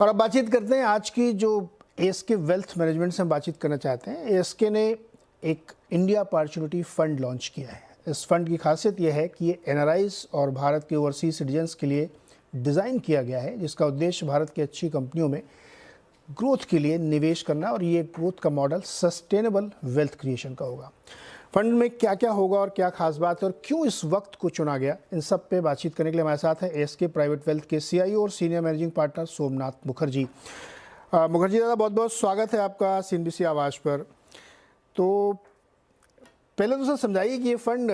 और अब बातचीत करते हैं आज की जो एएसके वेल्थ मैनेजमेंट से हम बातचीत करना चाहते हैं। एएसके ने एक इंडिया अपॉर्चुनिटी फंड लॉन्च किया है। इस फंड की खासियत यह है कि ये एनआरआईज और भारत के ओवरसीज सिटीजन्स के लिए डिज़ाइन किया गया है, जिसका उद्देश्य भारत की अच्छी कंपनियों में ग्रोथ के लिए निवेश करना, और ये ग्रोथ का मॉडल सस्टेनेबल वेल्थ क्रिएशन का होगा। फंड में क्या क्या होगा और क्या खास बात है और क्यों इस वक्त को चुना गया, इन सब पे बातचीत करने के लिए हमारे साथ है एएसके प्राइवेट वेल्थ के सीईओ और senior managing partner Somnath Mukherjee. Mukherjee दादा, बहुत बहुत स्वागत है आपका सीएनबीसी आवाज़ पर। तो पहले तो सर समझाइए कि ये फंड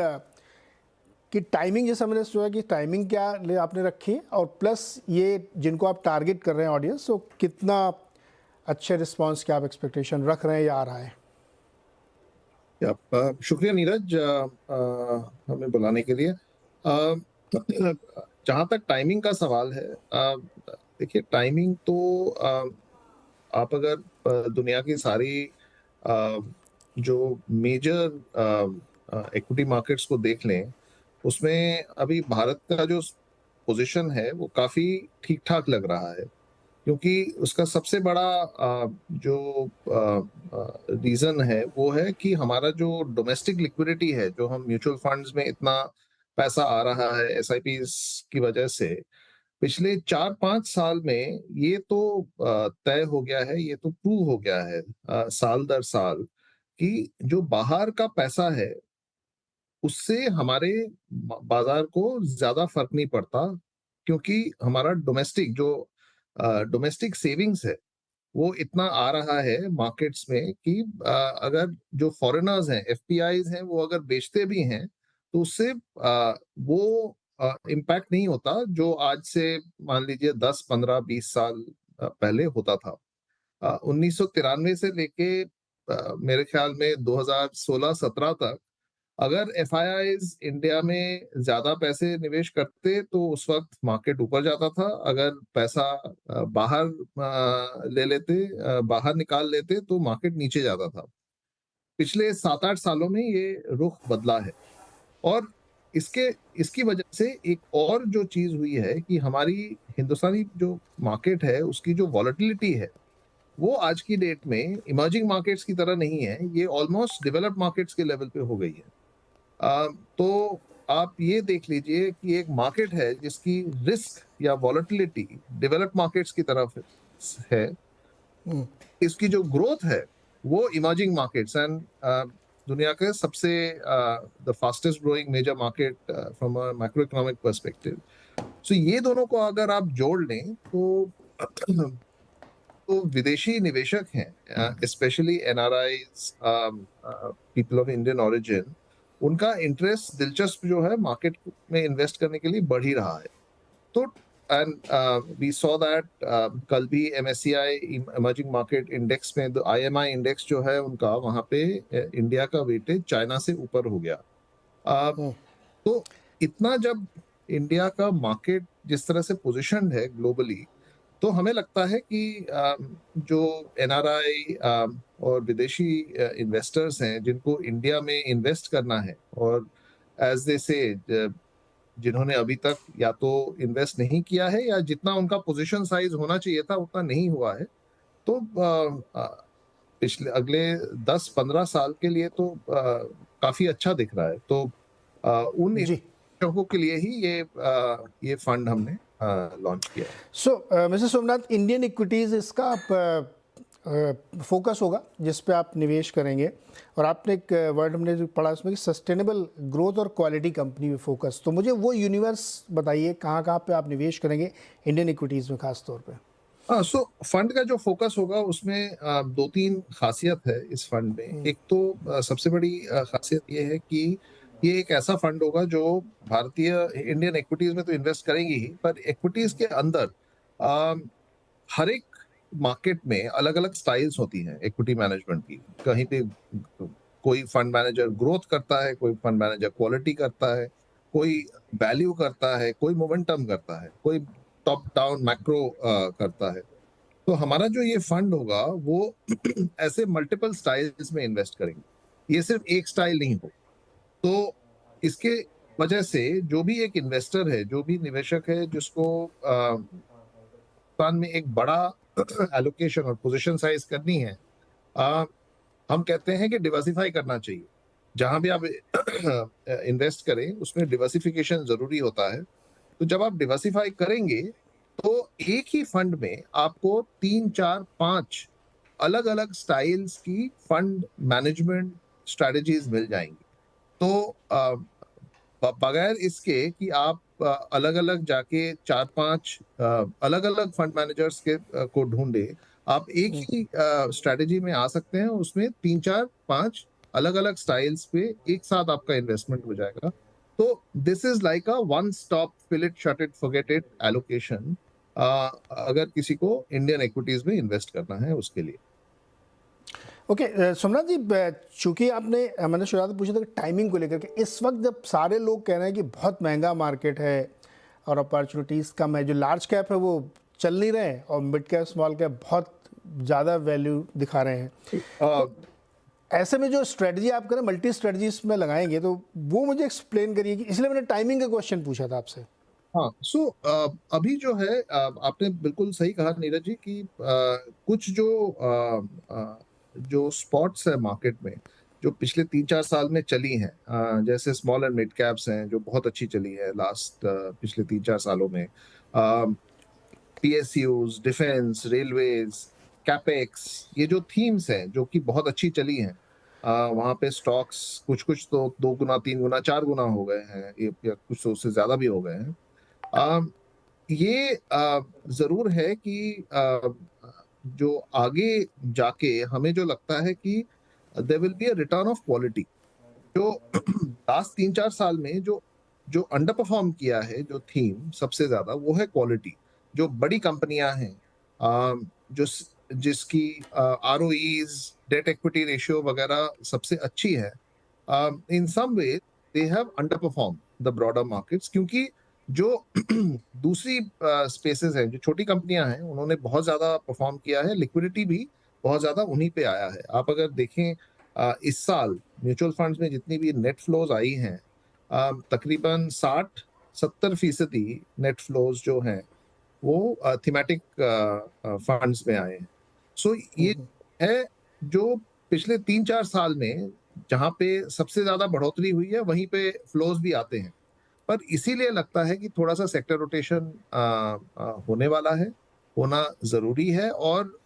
की टाइमिंग, जैसा मैंने सोचा कि टाइमिंग क्या आपने रखी है, और प्लस ये जिनको आप टारगेट कर रहे हैं ऑडियंस, तो कितना अच्छे रिस्पांस के आप एक्सपेक्टेशन रख रहे हैं या आ रहा है? शुक्रिया नीरज, हमें बुलाने के लिए। जहाँ तक टाइमिंग का सवाल है, देखिए टाइमिंग तो आप अगर दुनिया की सारी जो मेजर इक्विटी मार्केट्स को देख लें, उसमें अभी भारत का जो पोजीशन है वो काफी ठीक ठाक लग रहा है, क्योंकि उसका सबसे बड़ा जो रीजन है वो है कि हमारा जो डोमेस्टिक लिक्विडिटी है, जो हम म्यूचुअल फंड्स में इतना पैसा आ रहा है एसआईपीज की वजह से, पिछले 4-5 साल में ये तो तय हो गया है, ये तो प्रूव हो गया है साल दर साल कि जो बाहर का पैसा है उससे हमारे बाजार को ज्यादा फर्क नहीं पड़ता, क्योंकि हमारा डोमेस्टिक सेविंग्स है वो इतना आ रहा है मार्केट्स में कि अगर जो फॉरेनर्स हैं, एफपीआईज हैं, वो अगर बेचते भी हैं तो उससे वो इम्पैक्ट नहीं होता जो आज से मान लीजिए 10, 15, 20 साल पहले होता था। 1993 से लेके मेरे ख्याल में 2016-17 तक अगर एफआईआईज इंडिया में ज्यादा पैसे निवेश करते तो उस वक्त मार्केट ऊपर जाता था, अगर पैसा बाहर ले लेते, बाहर निकाल लेते तो मार्केट नीचे जाता था। पिछले 7-8 सालों में ये रुख बदला है, और इसके इसकी वजह से एक और जो चीज हुई है कि हमारी हिंदुस्तानी जो मार्केट है उसकी जो वॉलेटिलिटी है वो आज की डेट में इमर्जिंग मार्केट्स की तरह नहीं है, ये ऑलमोस्ट डेवलप्ड मार्केट्स के लेवल पे हो गई है। तो आप ये देख लीजिए कि एक मार्केट है जिसकी रिस्क या वॉलेटिलिटी डेवलप्ड मार्केट्स की तरफ है, इसकी जो ग्रोथ है वो इमर्जिंग मार्केट्स एंड दुनिया के सबसे the fastest growing major market from a macro economic perspective. So ये दोनों को अगर आप जोड़ लें तो विदेशी निवेशक हैं, specially NRIs, people of Indian origin, उनका इंटरेस्ट, दिलचस्प जो है मार्केट में इन्वेस्ट करने के लिए बढ़ ही रहा है। तो एंड वी सॉ दैट कल भी एमएससीआई इमर्जिंग मार्केट इंडेक्स में आईएमआई इंडेक्स जो है उनका, वहां पे इंडिया का वेटेज चाइना से ऊपर हो गया। तो इतना जब इंडिया का मार्केट जिस तरह से पोजिशन्ड है ग्लोबली, तो हमें लगता है कि जो एनआरआई और विदेशी इन्वेस्टर्स हैं जिनको इंडिया में इन्वेस्ट करना है, और एज दे से जिन्होंने अभी तक या तो इन्वेस्ट नहीं किया है या जितना उनका पोजीशन साइज होना चाहिए था उतना नहीं हुआ है, तो पिछले अगले 10-15 साल के लिए तो काफी अच्छा दिख रहा है। तो उन जी। निवेशकों के लिए ही ये फंड हमने लॉन्च किया है। सो मिस्टर सोमनाथ, इंडियन इक्विटीज़ इसका आप फोकस होगा जिस पे आप निवेश करेंगे, और आपने एक वर्ड हमने जो पढ़ा उसमें कि सस्टेनेबल ग्रोथ और क्वालिटी कंपनी में फोकस। तो मुझे वो यूनिवर्स बताइए, कहाँ कहाँ पे आप निवेश करेंगे इंडियन इक्विटीज़ में खास तौर पे? सो फंड का जो फोकस होगा उसमें 2-3 खासियत है इस फंड में। एक तो सबसे बड़ी खासियत ये है कि ये एक ऐसा फंड होगा जो भारतीय इंडियन इक्विटीज में तो इन्वेस्ट करेंगी ही, पर इक्विटीज के अंदर हर एक मार्केट में अलग अलग स्टाइल्स होती हैं इक्विटी मैनेजमेंट की। कहीं पे कोई फंड मैनेजर ग्रोथ करता है, कोई फंड मैनेजर क्वालिटी करता है, कोई वैल्यू करता है, कोई मोमेंटम करता है, कोई टॉप डाउन मैक्रो करता है। तो हमारा जो ये फंड होगा वो ऐसे मल्टीपल स्टाइल्स में इन्वेस्ट करेंगे, ये सिर्फ एक स्टाइल नहीं हो। तो इसके वजह से जो भी एक इन्वेस्टर है, जो भी निवेशक है जिसको हिंदुस्तान में एक बड़ा एलोकेशन और पोजीशन साइज करनी है, हम कहते हैं कि डिवर्सिफाई करना चाहिए। जहां भी आप इन्वेस्ट करें उसमें डिवर्सिफिकेशन जरूरी होता है। तो जब आप डिवर्सिफाई करेंगे तो एक ही फंड में आपको 3 4 5 अलग अलग स्टाइल्स की फंड मैनेजमेंट स्ट्रेटजीज मिल जाएंगी। तो बगैर इसके कि आप अलग अलग जाके 4 5 अलग अलग फंड मैनेजर्स के को ढूंढे, आप एक ही स्ट्रेटजी में आ सकते हैं। उसमें 3 4 5 अलग अलग स्टाइल्स पे एक साथ आपका इन्वेस्टमेंट हो जाएगा। तो this is like a one stop fill it shut it forget it allocation, अगर किसी को इंडियन इक्विटीज में इन्वेस्ट करना है उसके लिए। ओके सोमनाथ जी, चूंकि आपने मैंने शुरुआत में पूछा था कि टाइमिंग को लेकर के, इस वक्त जब सारे लोग कह रहे हैं कि बहुत महंगा मार्केट है और अपॉर्चुनिटीज़ कम है, जो लार्ज कैप है वो चल नहीं रहे हैं और मिड कैप स्मॉल कैप बहुत ज़्यादा वैल्यू दिखा रहे हैं, तो ऐसे में जो स्ट्रेटजी आप करें मल्टी स्ट्रेटजीज में लगाएंगे, तो वो मुझे एक्सप्लेन करिए कि इसलिए मैंने टाइमिंग का क्वेश्चन पूछा था आपसे। हाँ, सो अभी जो है आपने बिल्कुल सही कहा नीरज जी कि कुछ जो स्पॉट्स है मार्केट में जो पिछले 3 4 साल में चली हैं, जैसे स्मॉल एंड मिड कैप्स हैं जो बहुत अच्छी चली है लास्ट पिछले 3 4 सालों में। पीएसयूज, डिफेंस, रेलवेज, कैपेक्स, ये जो थीम्स हैं जो कि बहुत अच्छी चली हैं, वहां पे स्टॉक्स कुछ कुछ तो 2 गुना 3 गुना 4 गुना हो गए हैं, या कुछ तो उससे ज्यादा भी हो गए हैं। ये जरूर है कि जो आगे जाके हमें जो लगता है कि there will be a return of quality. जो लास्ट 3 4 साल में जो जो अंडर परफॉर्म किया है, जो थीम सबसे ज्यादा, वो है क्वालिटी। जो बड़ी कंपनियां हैं, जो जिसकी आरओईज, डेट इक्विटी रेशियो वगैरह सबसे अच्छी है, in some way they have underperform the broader markets. क्योंकि जो दूसरी स्पेसेस हैं, जो छोटी कंपनियां हैं, उन्होंने बहुत ज्यादा परफॉर्म किया है, लिक्विडिटी भी बहुत ज्यादा उन्हीं पे आया है। आप अगर देखें इस साल म्यूचुअल फंड्स में जितनी भी नेट फ्लोज आई हैं, तकरीबन 60 70% नेट फ्लोज जो हैं वो थीमेटिक फंड्स में आए हैं। सो ये है जो पिछले 3 4 साल में जहां पे सबसे ज्यादा बढ़ोतरी हुई है, वहीं पे फ्लोज भी आते हैं। पर इसीलिए लगता है कि थोड़ा सा सेक्टर रोटेशन होने वाला है, होना जरूरी है, और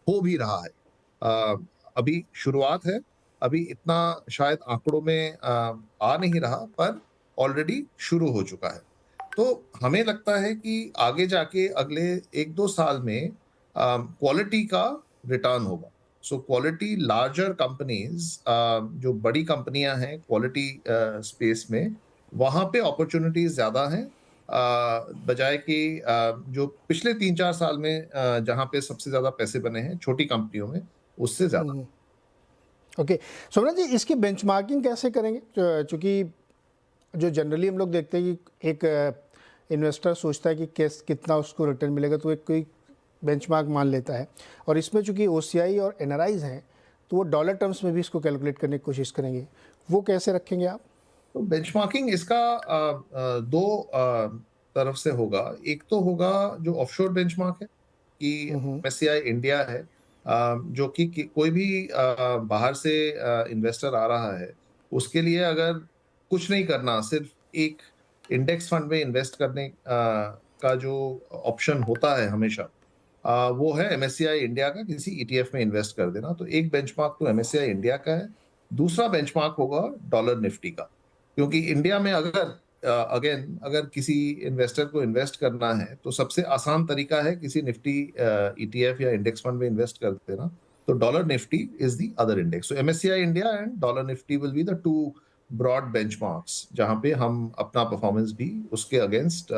हो भी रहा है। अभी शुरुआत है, अभी इतना शायद आंकड़ों में आ नहीं रहा, पर ऑलरेडी शुरू हो चुका है। तो हमें लगता है कि आगे जाके अगले 1 2 साल में क्वालिटी का रिटर्न होगा। सो क्वालिटी लार्जर कंपनीज, जो बड़ी कंपनियां हैं क्वालिटी स्पेस में, वहां पे अपॉर्चुनिटीज ज्यादा हैं, बजाय कि जो पिछले 3 4 साल में जहां पे सबसे ज्यादा पैसे बने हैं छोटी कंपनियों में, उससे ज्यादा। ओके सोमनाथ जी, इसकी बेंचमार्किंग कैसे करेंगे? चूँकि जो जनरली हम लोग देखते हैं कि एक इन्वेस्टर सोचता है कि कैस कितना उसको रिटर्न मिलेगा, तो एक कोई बेंचमार्क मान लेता है, और इसमें चूँकि ओसीआई और एनआरआईज हैं तो वो डॉलर टर्म्स में भी इसको कैलकुलेट करने की कोशिश करेंगे, वो कैसे रखेंगे आप? तो बेंचमार्किंग इसका दो तरफ से होगा। एक तो होगा जो ऑफशोर बेंचमार्क है, कि एमएससीआई इंडिया है, जो कि कोई भी बाहर से इन्वेस्टर आ रहा है, उसके लिए अगर कुछ नहीं करना, सिर्फ एक इंडेक्स फंड में इन्वेस्ट करने का जो ऑप्शन होता है हमेशा, वो है एमएससीआई इंडिया का किसी ईटीएफ में इन्वेस्ट कर देना। तो एक बेंचमार्क तो एमएससीआई इंडिया का है। दूसरा बेंचमार्क होगा डॉलर निफ्टी का, क्योंकि इंडिया में अगर अगेन अगर किसी इन्वेस्टर को इन्वेस्ट करना है तो सबसे आसान तरीका है किसी निफ्टी ईटीएफ या इंडेक्स फंड में इन्वेस्ट कर देना। तो dollar Nifty is the other index. So MSCI India and dollar Nifty will be the two broad benchmarks, जहां पे हम अपना परफॉर्मेंस भी उसके अगेंस्ट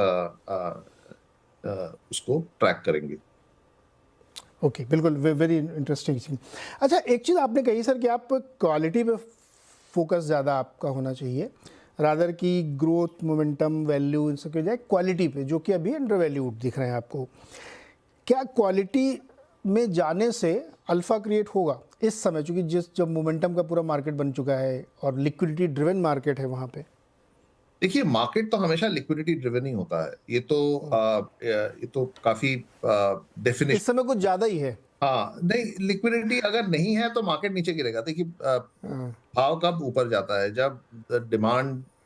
उसको ट्रैक करेंगे। ओके बिल्कुल, वेरी इंटरेस्टिंग चीज़। अच्छा, एक चीज़ आपने कही सर कि आप क्वालिटी पे फोकस ज़्यादा आपका होना चाहिए, रादर की ग्रोथ, मोमेंटम, वैल्यू, इन सब के बजाय क्वालिटी पे, जो कि अभी अंडर वैल्यूड दिख रहे हैं आपको। क्या क्वालिटी में जाने से अल्फा क्रिएट होगा इस समय, चूँकि जब मोमेंटम का पूरा मार्केट बन चुका है और लिक्विडिटी ड्रिवन मार्केट है वहाँ पे? देखिए, मार्केट तो हमेशा लिक्विडिटी ड्रिवन ही होता है। ये तो काफ़ी डेफिनिशन। इस समय कुछ ज़्यादा ही है। हाँ, नहीं, लिक्विडिटी अगर नहीं है तो मार्केट नीचे गिरेगा। देखिए, हाँ, भाव कब ऊपर जाता है? जब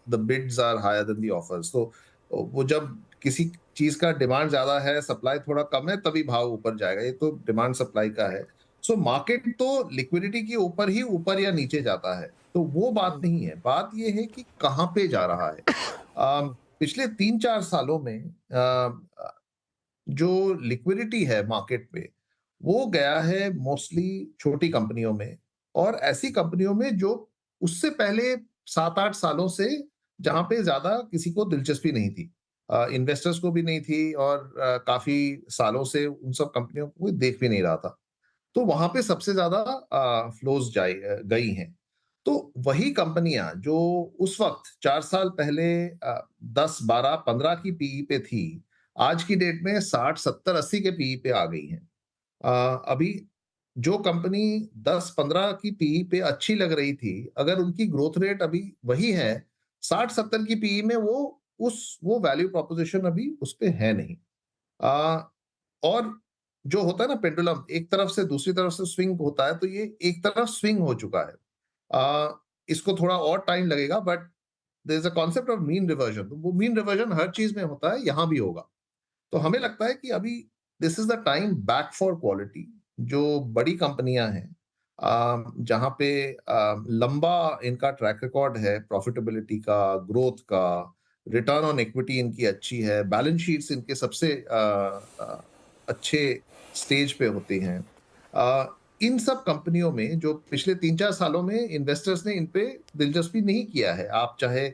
the bids are higher than the offers. तो वो जब किसी चीज़ का डिमांड ज़्यादा है, सप्लाई थोड़ा कम है, तभी भाव ऊपर जाएगा। ये तो डिमांड सप्लाई का है। सो मार्केट तो लिक्विडिटी के ऊपर ही ऊपर या नीचे जाता है। तो वो बात नहीं है। बात ये है कि कहाँ पे जा रहा है। पिछले 3-4 सालों में जो लिक्विडिटी है मार्केट में, वो गया है मोस्टली छोटी कंपनियों में और ऐसी कंपनियों में जो उससे पहले 7-8 सालों से जहाँ पे ज़्यादा किसी को दिलचस्पी नहीं थी। इन्वेस्टर्स को भी नहीं थी और काफ़ी सालों से उन सब कंपनियों को कोई देख भी नहीं रहा था। तो वहाँ पे सबसे ज़्यादा फ्लोज़ गई हैं। तो वही कंपनियाँ जो उस वक़्त 4 साल पहले 10, 12, 15 की पीई पे थी, आज की डेट में 60, 70, 80 के पीई पे आ गई हैं। अभी जो कंपनी 10, 15 की पीई पे अच्छी लग रही थी, अगर उनकी ग्रोथ रेट अभी वही है, 60, 70 की पीई में वो वैल्यू प्रोपोज़िशन अभी उस पे है नहीं। अ, और जो होता है ना पेंडुलम, एक तरफ से दूसरी तरफ से स्विंग होता है, तो ये एक तरफ स्विंग हो चुका है। इसको थोड़ा और टाइम लगेगा, but there is a concept of mean reversion. तो वो मीन रिवर्जन हर चीज़ में होता है, यहाँ भी होगा। तो हमें लगता है कि अभी this is the time back for quality. जो बड़ी कंपनियाँ हैं, जहाँ पे लंबा इनका ट्रैक रिकॉर्ड है प्रॉफिटेबिलिटी का, ग्रोथ का, रिटर्न ऑन इक्विटी इनकी अच्छी है, बैलेंस शीट्स इनके सबसे अच्छे स्टेज पे होती हैं। इन सब कंपनियों में जो पिछले 3-4 सालों में इन्वेस्टर्स ने इन पे दिलचस्पी नहीं किया है। आप चाहे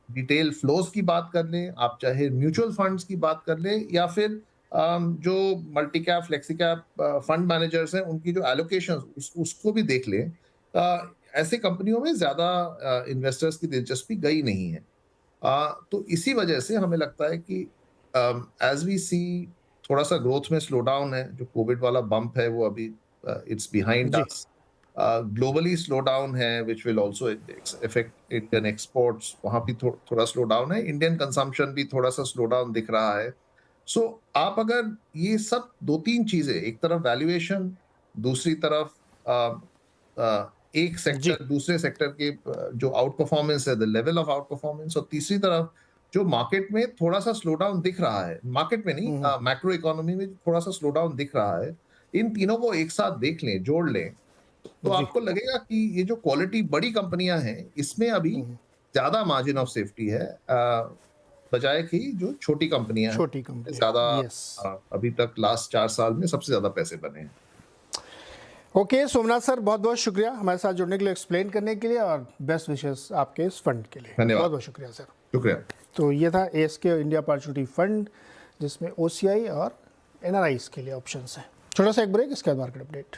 रिटेल फ्लोज की बात कर लें, आप चाहे म्यूचुअल फंड्स की बात कर लें या फिर जो multi cap, flexi cap fund managers हैं, उनकी जो एलोकेशन उसको भी देख लें। ऐसे कंपनियों में ज़्यादा इन्वेस्टर्स की दिलचस्पी गई नहीं है। तो इसी वजह से हमें लगता है कि एज़ वी सी थोड़ा-सा ग्रोथ में स्लो डाउन है, जो कोविड वाला बम्प है वो अभी इट्स बिहाइंड जी। अस। ग्लोबली स्लो डाउन है which will also affect Indian exports, वहाँ भी थोड़ा स्लो डाउन है। इंडियन कंजम्पशन भी थोड़ा-सा स्लो डाउन दिख रहा है। सो आप अगर ये सब 2-3 चीज़ें, एक तरफ वैल्यूएशन, दूसरी तरफ अ एक जी। सेक्टर दूसरे सेक्टर के जो आउट परफॉर्मेंस है, the level of out performance, और तीसरी तरफ जो मार्केट में थोड़ा-सा स्लो डाउन दिख रहा है, मार्केट में नहीं, मैक्रो इकोनॉमी में थोड़ा-सा स्लो डाउन दिख रहा है। इन तीनों को एक साथ देख लें, जोड़ लें, तो जी। आपको लगेगा कि ये जो क्वालिटी बड़ी कंपनियां हैं, इसमें अभी ज्यादा मार्जिन ऑफ सेफ्टी है, बजाय कि जो छोटी कंपनियां हैं, छोटी कंपनी। ज्यादा यस। अभी तक लास्ट 4 साल में सबसे ज्यादा पैसे बने हैं। ओके सोमनाथ सर, बहुत बहुत शुक्रिया हमारे साथ जुड़ने के लिए, एक्सप्लेन करने के लिए, और बेस्ट विशेस आपके इस फंड के लिए। बहुत धन्यवाद। बहुत शुक्रिया सर। शुक्रिया। तो ये था एएसके इंडिया अपॉर्चुनिटी फंड, जिसमें ओसीआई और एनआरआईज के लिए ऑप्शंस हैं। छोटा सा एक ब्रेक, इसके बाद मार्केट अपडेट।